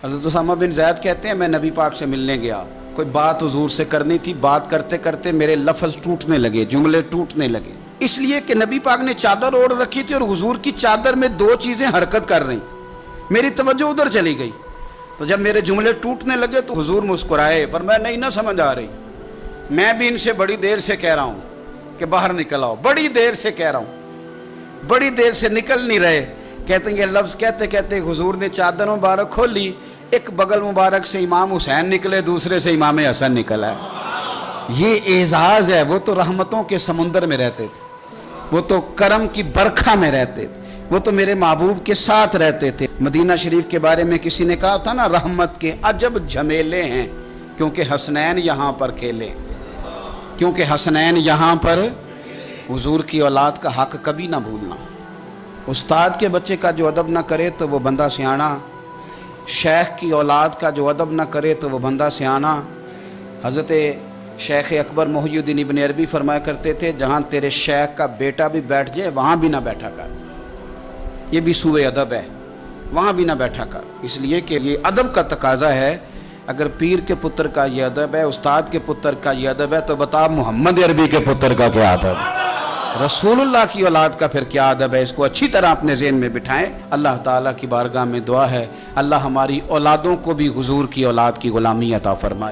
حضرت اسامہ بن زید کہتے ہیں میں نبی پاک سے ملنے گیا، کوئی بات حضور سے کرنی تھی، بات کرتے کرتے میرے لفظ ٹوٹنے لگے، جملے ٹوٹنے لگے، اس لیے کہ نبی پاک نے چادر اوڑھ رکھی تھی اور حضور کی چادر میں دو چیزیں حرکت کر رہی، میری توجہ ادھر چلی گئی، تو جب میرے جملے ٹوٹنے لگے تو حضور مسکرائے، فرمایا نہیں نہ سمجھ آ رہی، میں بھی ان سے بڑی دیر سے کہہ رہا ہوں کہ باہر نکل آؤ، بڑی دیر سے کہہ رہا ہوں، بڑی دیر سے نکل نہیں رہے۔ کہتے ہیں یہ لفظ کہتے کہتے حضور نے چادر مبارک کھولی، ایک بغل مبارک سے امام حسین نکلے، دوسرے سے امام حسن نکلا ہے۔ یہ اعزاز ہے، وہ تو رحمتوں کے سمندر میں رہتے تھے، وہ تو کرم کی برکھا میں رہتے تھے، وہ تو میرے محبوب کے ساتھ رہتے تھے۔ مدینہ شریف کے بارے میں کسی نے کہا تھا نا، رحمت کے عجب جھمیلے ہیں کیونکہ حسنین یہاں پر کھیلے، کیونکہ حسنین یہاں پر۔ حضور کی اولاد کا حق کبھی نہ بھولنا، استاد کے بچے کا جو ادب نہ کرے تو وہ بندہ سیانا، شیخ کی اولاد کا جو ادب نہ کرے تو وہ بندہ سیانا۔ حضرت شیخ اکبر محی الدین ابن عربی فرمایا کرتے تھے جہاں تیرے شیخ کا بیٹا بھی بیٹھ جائے وہاں بھی نہ بیٹھا کر، یہ بھی سوء ادب ہے، وہاں بھی نہ بیٹھا کر، اس لیے کہ یہ ادب کا تقاضا ہے۔ اگر پیر کے پتر کا یہ ادب ہے، استاد کے پتر کا یہ ادب ہے، تو بتا محمد عربی کے پتر کا کیا ادب ہے، رسول اللہ کی اولاد کا پھر کیا ادب ہے۔ اس کو اچھی طرح اپنے ذہن میں بٹھائیں۔ اللہ تعالیٰ کی بارگاہ میں دعا ہے اللہ ہماری اولادوں کو بھی حضور کی اولاد کی غلامی عطا فرمائے۔